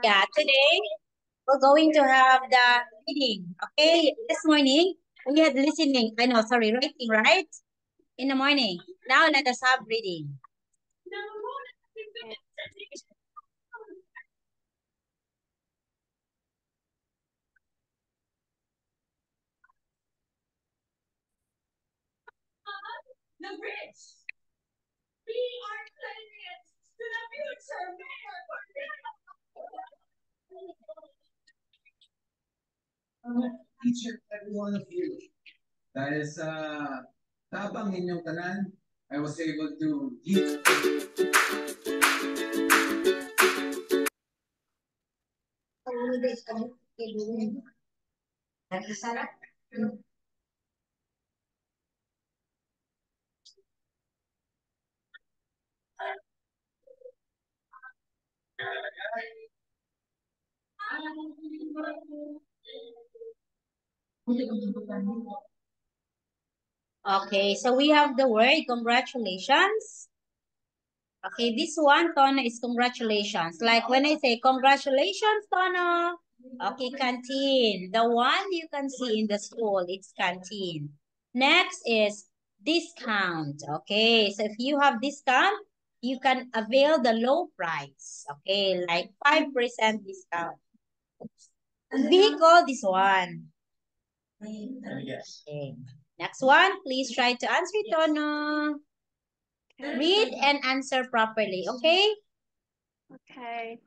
Yeah, today we're going to have the reading. Okay, this morning we had listening. I know, sorry, writing, right? In the morning. Now let us have reading. The bridge. We are taking it to the future, Each and every one of you. Dahil sa tabang ninyong tanan, I was able to give. Okay, so we have the word congratulations. Okay, this one, Tono, is congratulations. Like when I say congratulations, Tono. Okay, canteen. The one you can see in the school, it's canteen. Next is discount. Okay, so if you have discount, you can avail the low price. Okay, like 5% discount. Vehicle, this one. Yes. Okay. Next one, please try to answer, Tono. Read and answer properly, okay? Okay.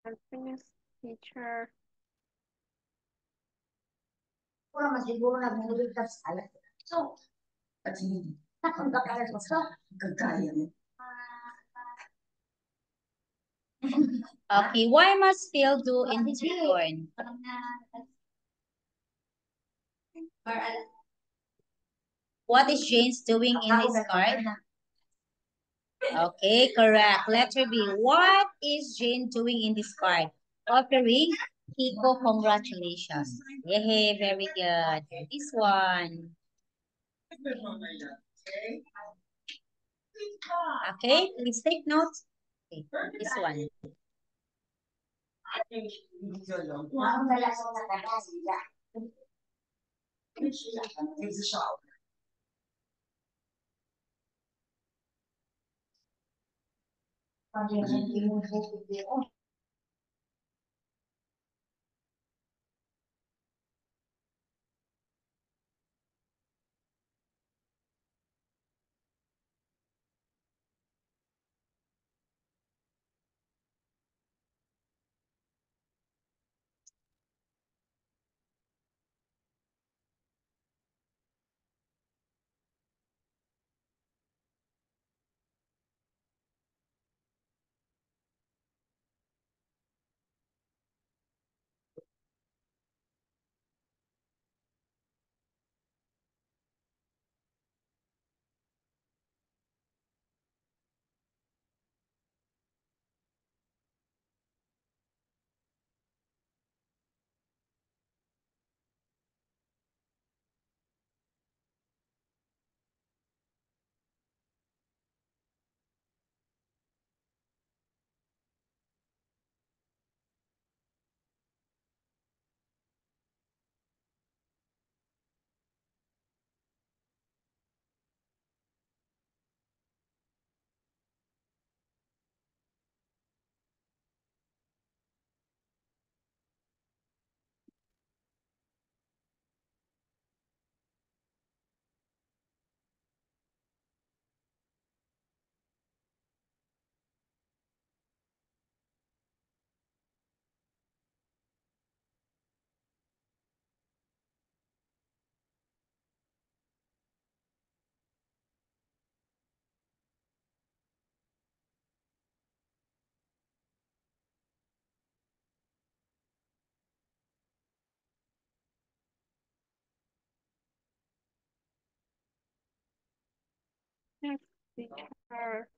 I'm finished, teacher. So, at hindi. Kagaya mo. Okay, why must Phil do in his return? What is James doing in his card? Okay, correct. Letter B. What is Jane doing in this card? Offering Kiko congratulations. Yay, very good. This one. Okay, please take notes. Okay, this one. Next teacher.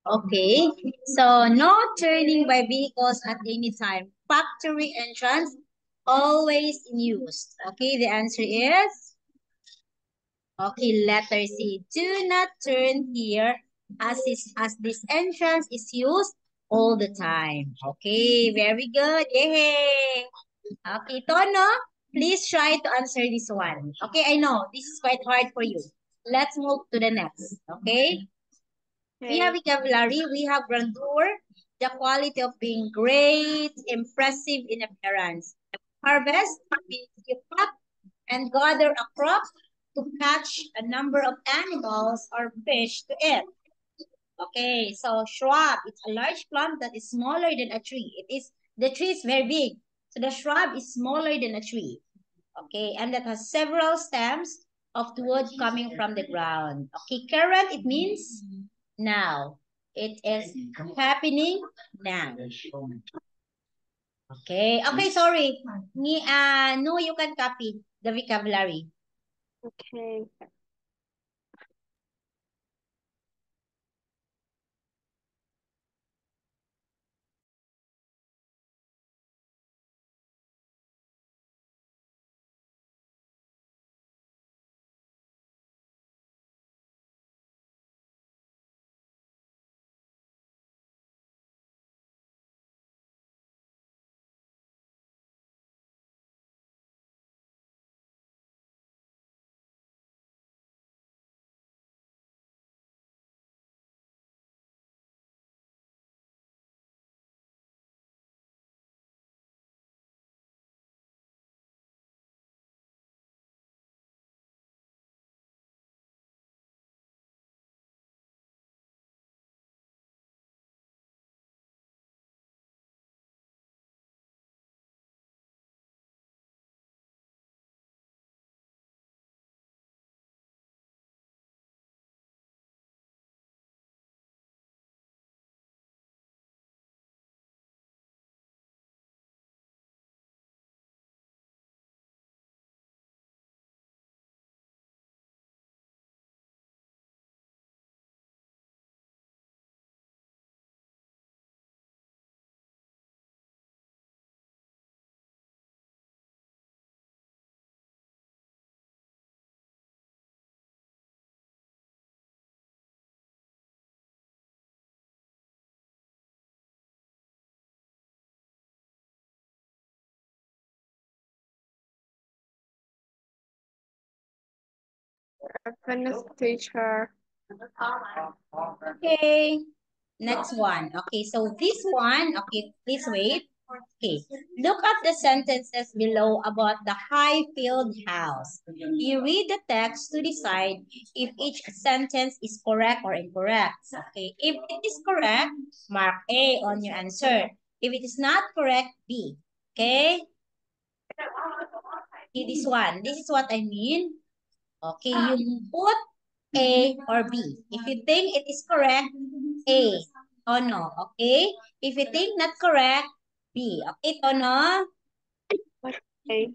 Okay, so no turning by vehicles at any time. Factory entrance always in use. Okay, the answer is okay, letter C. Do not turn here as this entrance is used all the time. Okay, very good. Yay! Okay, Tono, please try to answer this one. Okay, I know this is quite hard for you. Let's move to the next. Okay? We have Okay. vocabulary, we have grandeur, the quality of being great, impressive in appearance. Harvest means you cut and gather a crop to catch a number of animals or fish to eat. Okay, so shrub, it's a large plant that is smaller than a tree. The tree is very big. So the shrub is smaller than a tree. Okay, and that has several stems of the wood coming from the ground. Okay, current, it means now. It is happening now. Okay, okay, sorry. No, you can copy the vocabulary. Okay. Fitness teacher. Okay. Next one. Okay, so this one, okay, please wait. Okay, look at the sentences below about the Highfield house. You read the text to decide if each sentence is correct or incorrect. Okay, if it is correct, mark A on your answer. If it is not correct, B. Okay? Okay, this one. This is what I mean. Okay, you put A or B. If you think it is correct, A. Tono, okay? If you think not correct, B. Okay, Tono? Okay.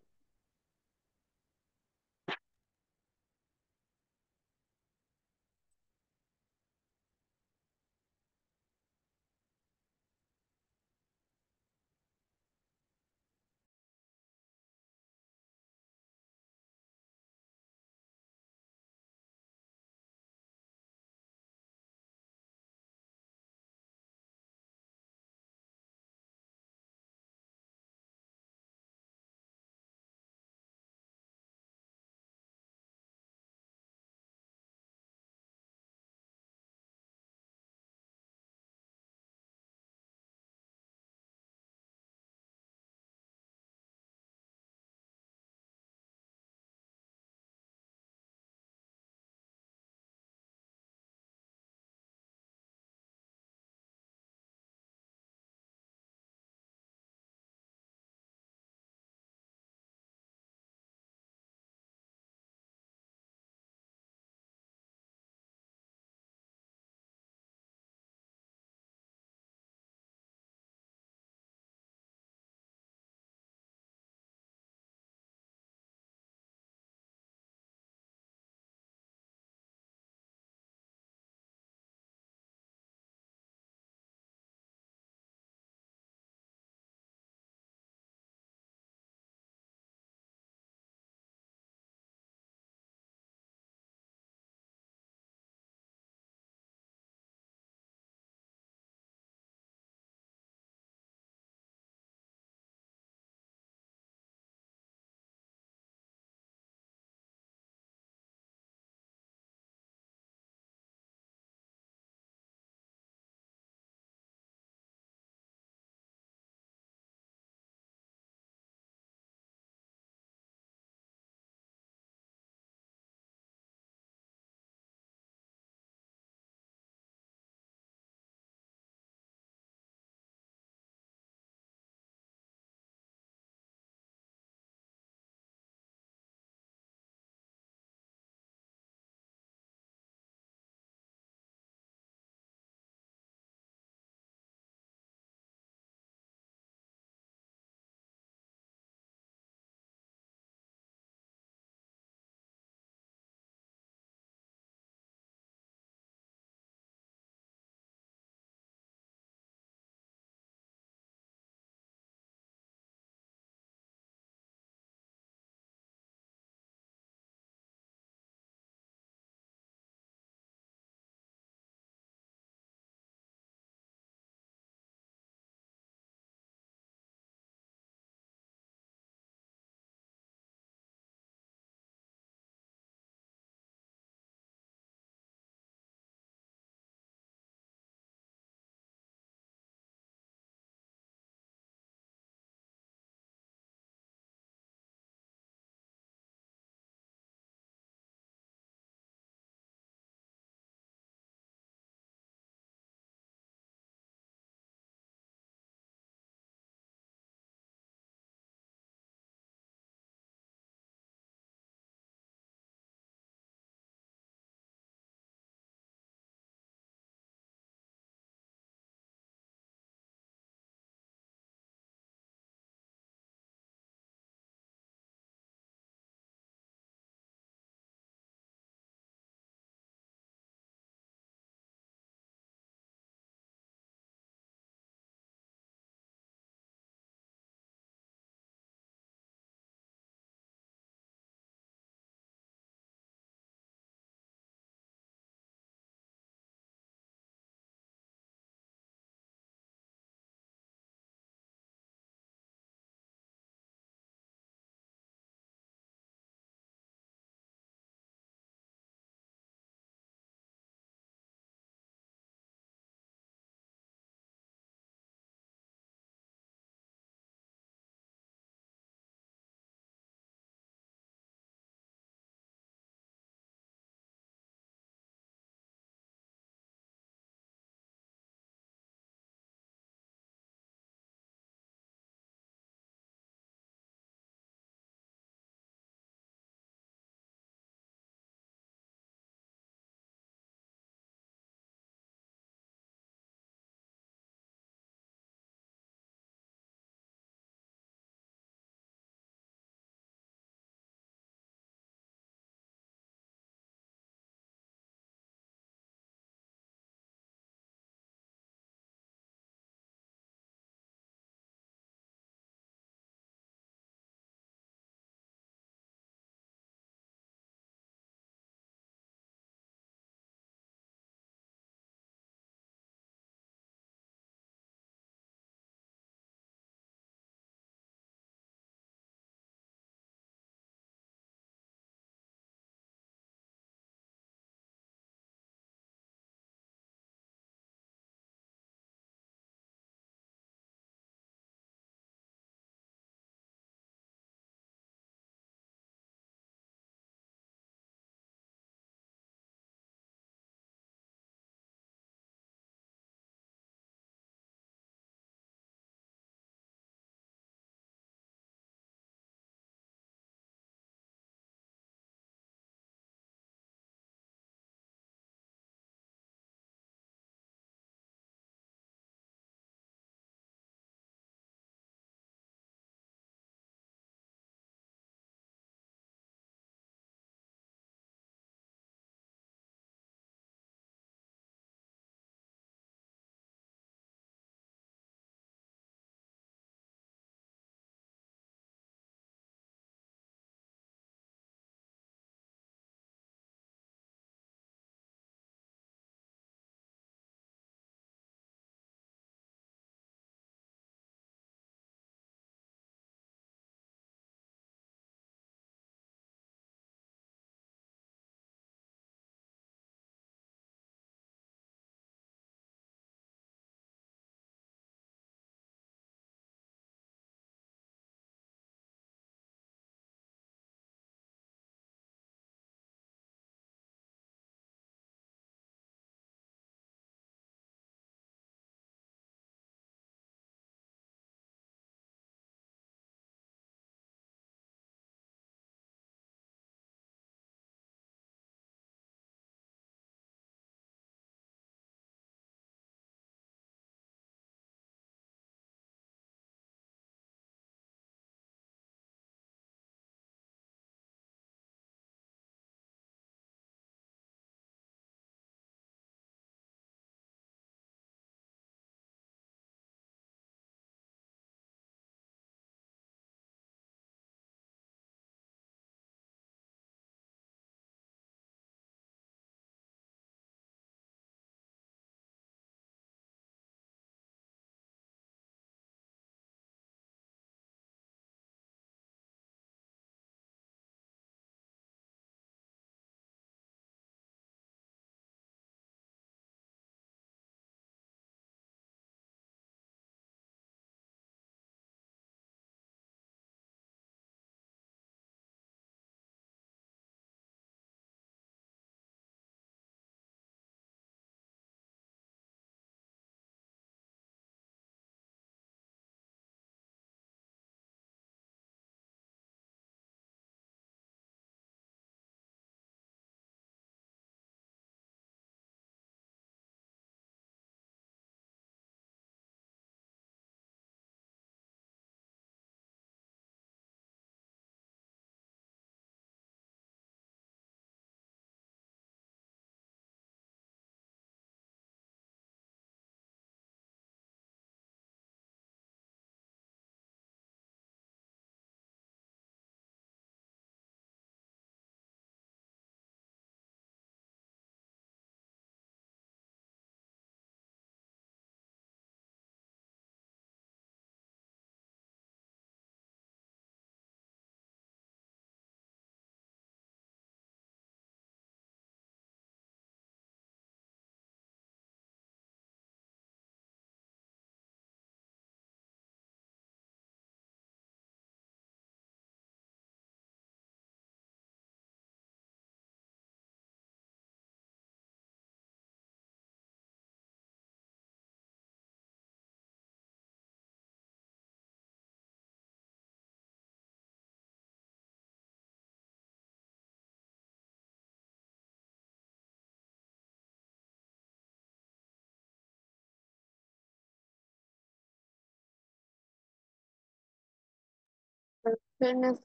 Goodness,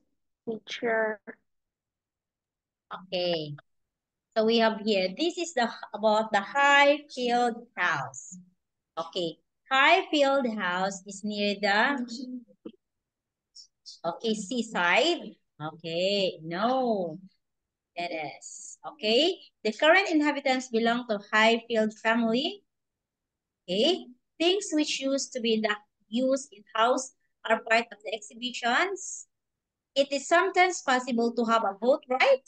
teacher. Okay. So we have here, this is about the Highfield House. Okay. Highfield House is near the, okay, seaside. Okay. No, it is. Okay. The current inhabitants belong to Highfield family. Okay. Things which used to be in the use in house are part of the exhibitions. It is sometimes possible to have a boat ride.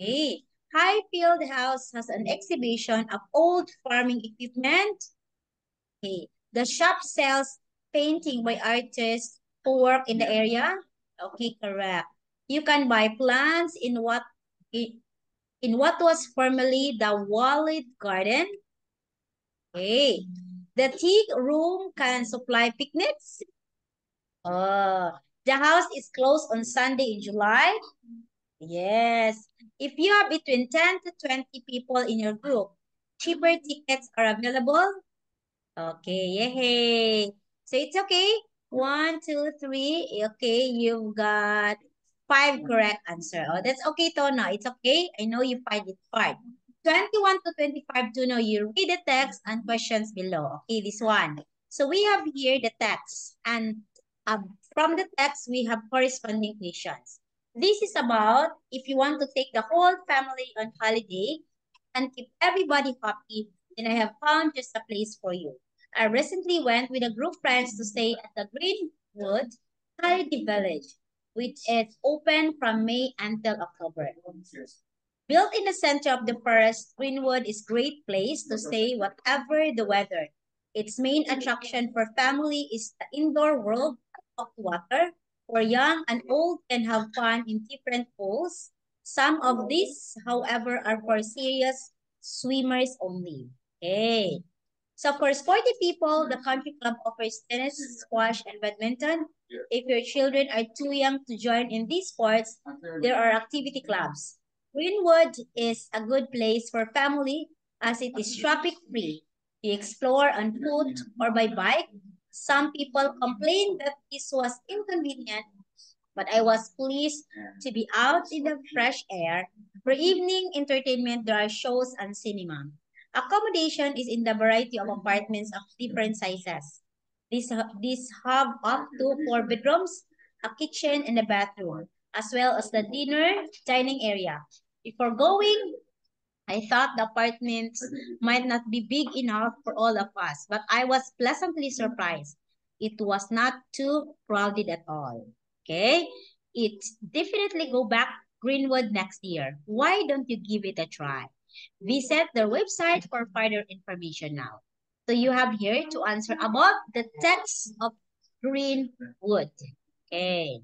Okay. Highfield House has an exhibition of old farming equipment. Okay. The shop sells painting by artists who work in the area. Okay, correct. You can buy plants in, in what was formerly the walled garden. Okay. The tea room can supply picnics. The house is closed on Sunday in July. Yes. If you have between 10 to 20 people in your group, cheaper tickets are available. Okay, yay. So it's okay. One, two, three. Okay, you've got five correct answer. Oh, that's okay, Tono. It's okay. I know you find it hard. 21 to 25, Tono, you read the text and questions below. Okay, this one. So we have here the text. And from the text, we have corresponding questions. This is about if you want to take the whole family on holiday and keep everybody happy, then I have found just a place for you. I recently went with a group of friends to stay at the Greenwood Holiday Village, which is open from May until October. Built in the center of the forest, Greenwood is a great place to stay whatever the weather. Its main attraction for family is the indoor world of water, where young and old can have fun in different pools. Some of these, however, are for serious swimmers only. Okay. So for sporty people, the country club offers tennis, squash, and badminton. If your children are too young to join in these sports, there are activity clubs. Greenwood is a good place for family as it is traffic free. You explore on foot or by bike. Some people complain that this was inconvenient, but I was pleased to be out in the fresh air. For evening entertainment, there are shows and cinema. Accommodation is in the variety of apartments of different sizes. These have up to 4 bedrooms, a kitchen, and a bathroom, as well as the dining area. Before going, I thought the apartments might not be big enough for all of us, but I was pleasantly surprised. It was not too crowded at all. Okay? It definitely go back Greenwood next year. Why don't you give it a try? Visit their website for further information now. So you have here to answer about the text of Greenwood. Okay.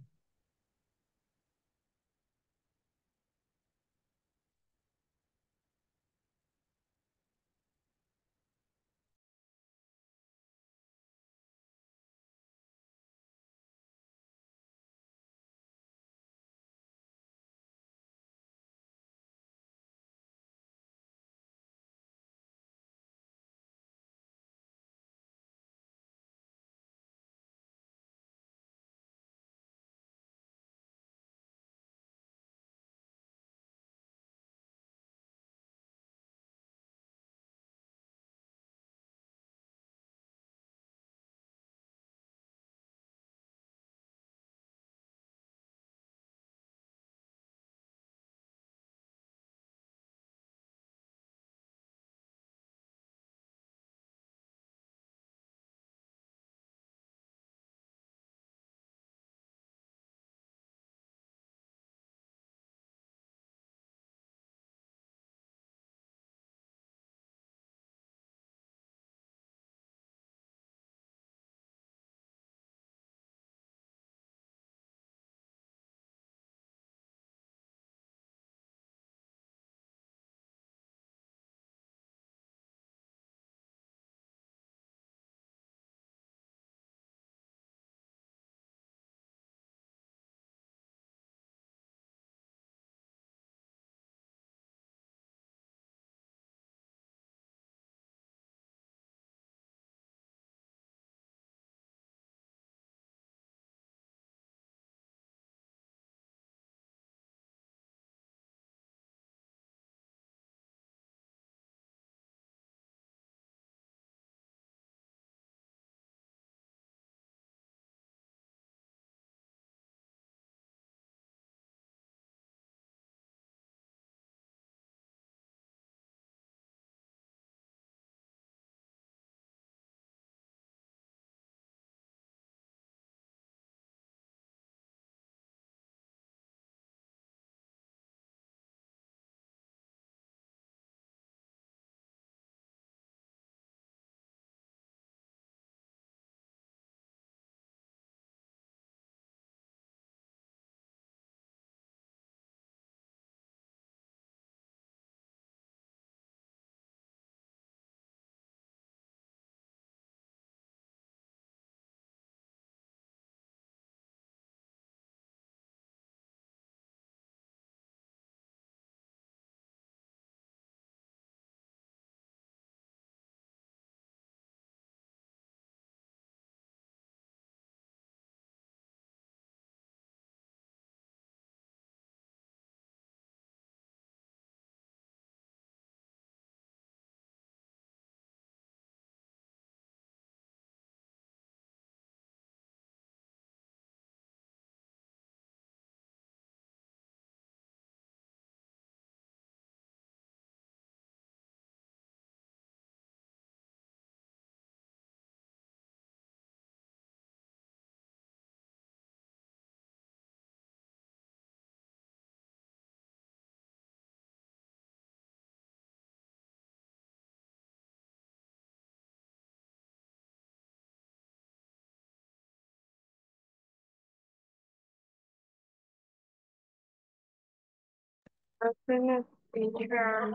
Happiness teacher.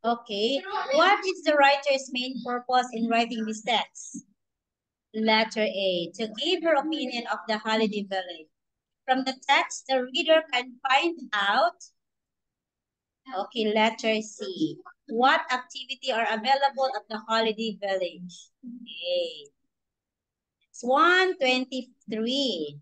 Okay. What is the writer's main purpose in writing this text? Letter A, to give her opinion of the holiday village. From the text, the reader can find out. Okay, letter C. What activity are available at the holiday village? Okay. It's 123.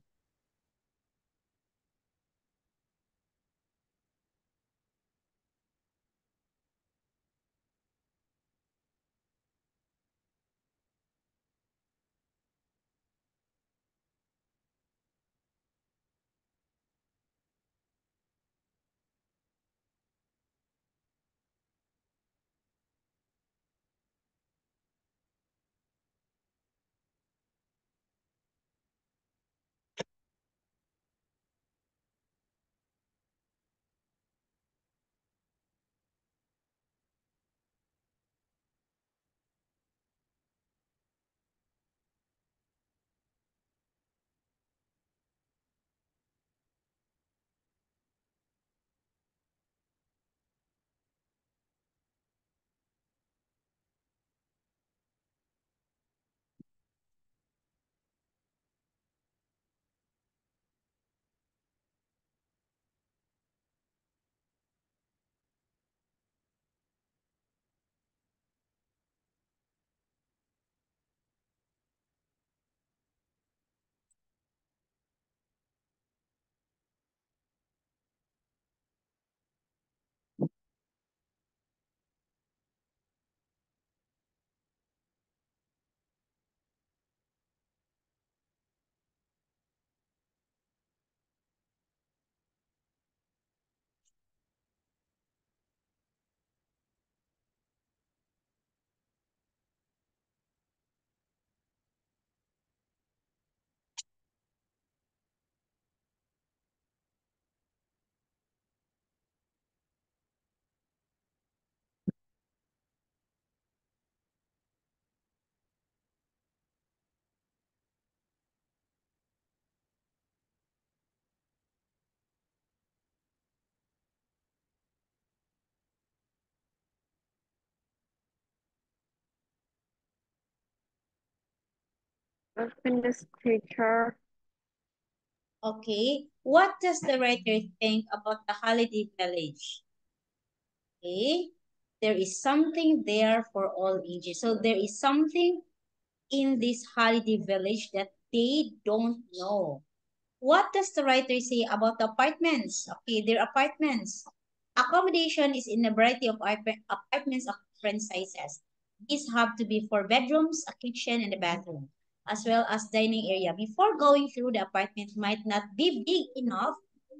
Happiness teacher. Okay. What does the writer think about the holiday village? Okay. There is something there for all ages. So there is something in this holiday village that they don't know. What does the writer say about the apartments? Okay, their apartments. Accommodation is in a variety of apartments of different sizes. These have to be 4 bedrooms, a kitchen, and a bathroom, as well as dining area. Before going through, the apartment might not be big enough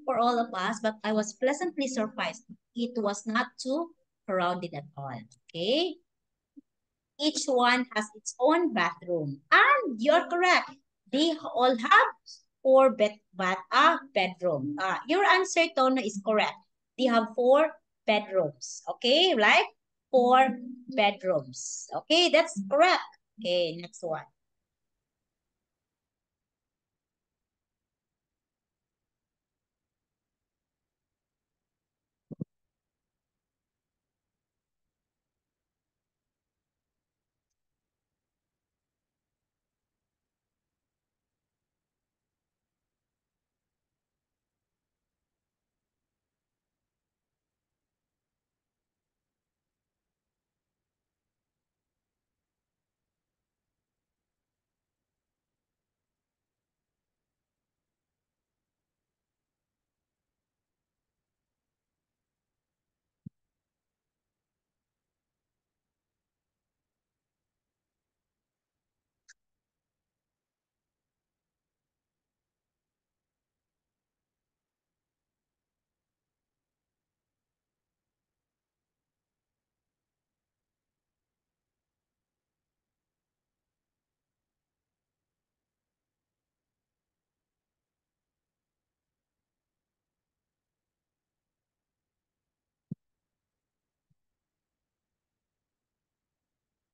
for all of us, but I was pleasantly surprised. It was not too crowded at all. Okay? Each one has its own bathroom. And you're correct. They all have bedroom. Your answer, Tono, is correct. They have 4 bedrooms. Okay, like 4 bedrooms. Okay, that's correct. Okay, next one.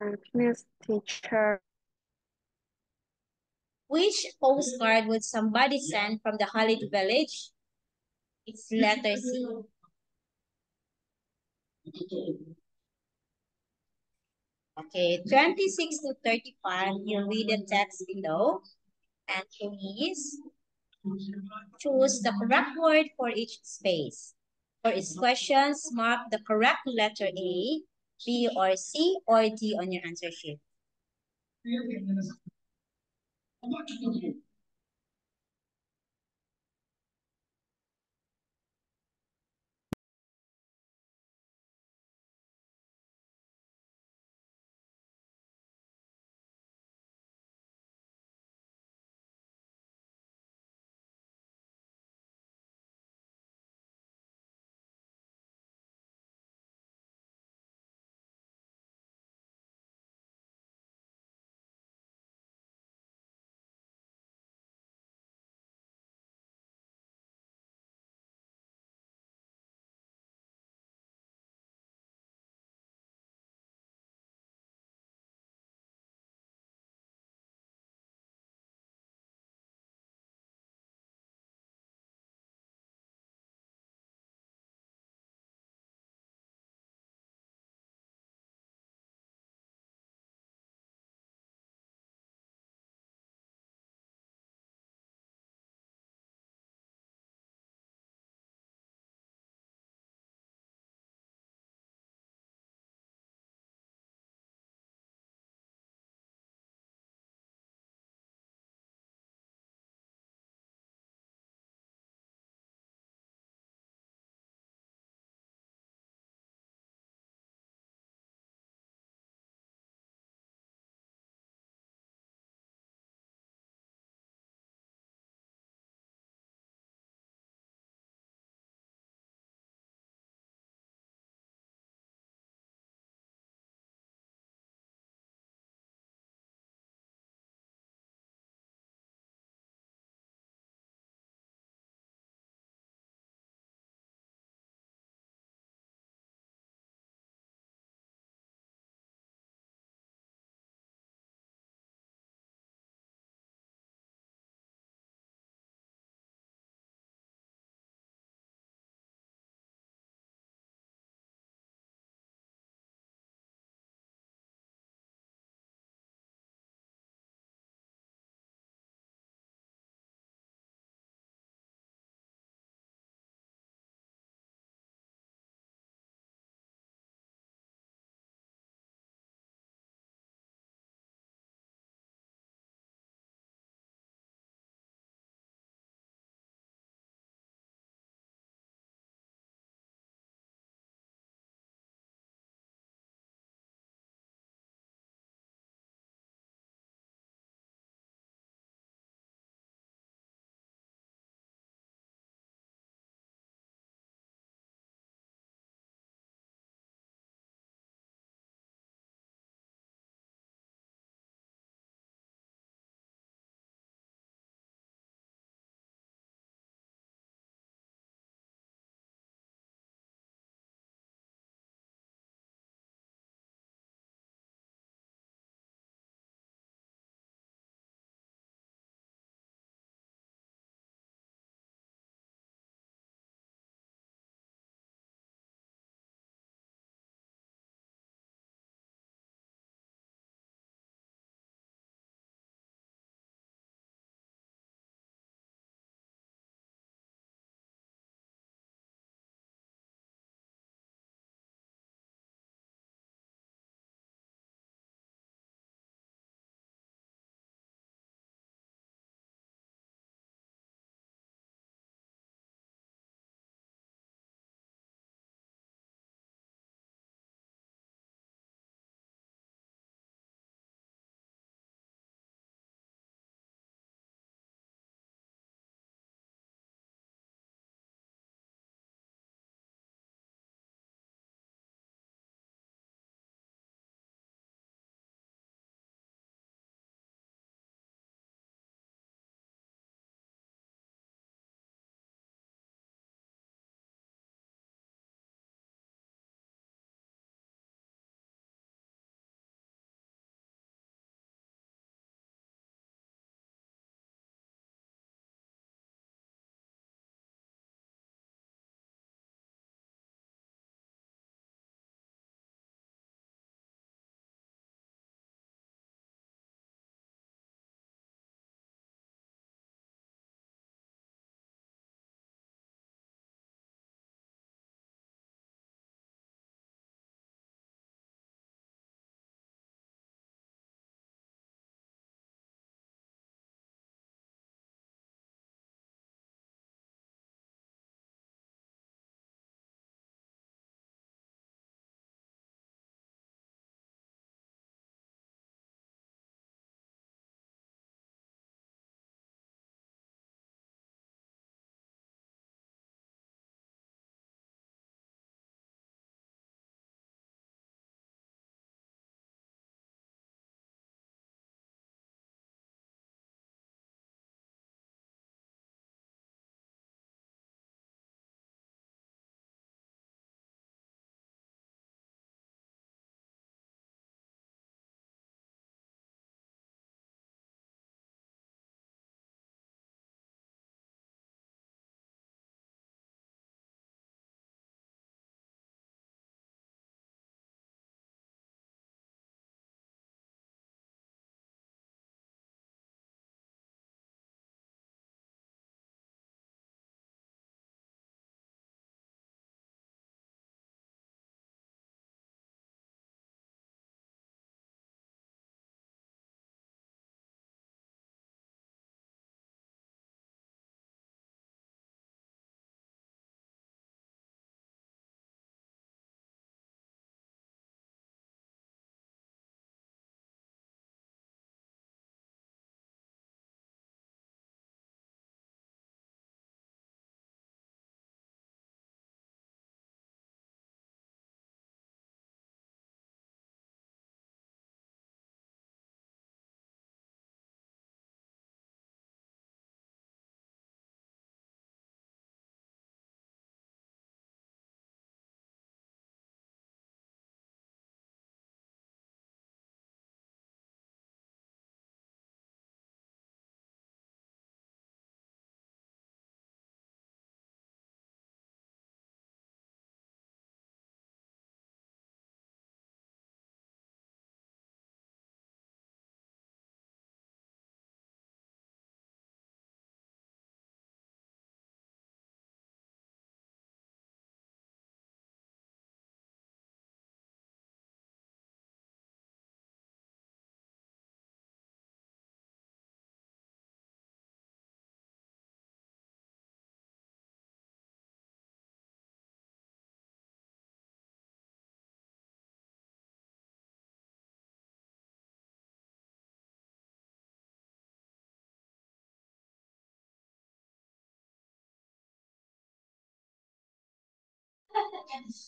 Happiness teacher. Which postcard would somebody send from the holiday village? It's letter C. Okay, 26 to 35, you read the text below and please choose the correct word for each space. For each questions, mark the correct letter A, B, or C, or D on your answer sheet.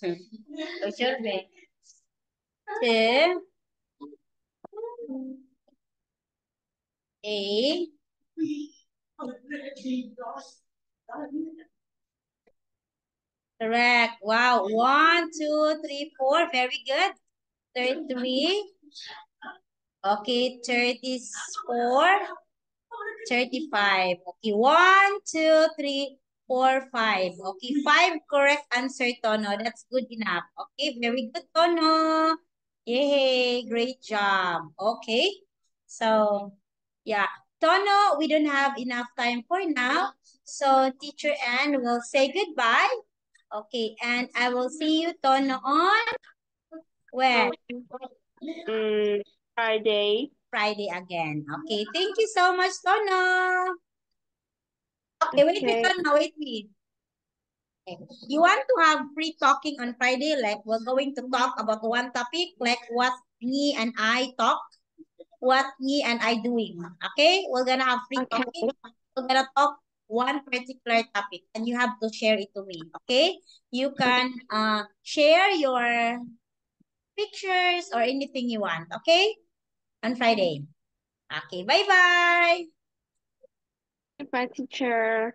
It should be. 2 A correct. Wow. 1, 2, 3, 4. Very good. 33. Okay, 34. 35. Okay, 1, 2, 3, 4, 5. Okay, 5 correct answer, Tono. That's good enough. Okay, very good, Tono. Yay, great job. Okay, so yeah. Tono, we don't have enough time for now. So Teacher Ann will say goodbye. Okay, and I will see you, Tono, on when? Friday. Friday again. Okay, thank you so much, Tono. Okay, wait, Okay. Tono, wait, me. Okay. You want to have free talking on Friday? Like we're going to talk about one topic, like what me and I talk, what me and I doing. Okay? We're gonna have free Okay. talking. We're gonna talk one particular topic and you have to share it to me. Okay? You can share your pictures or anything you want. Okay? On Friday. Okay, bye-bye. Bye, teacher.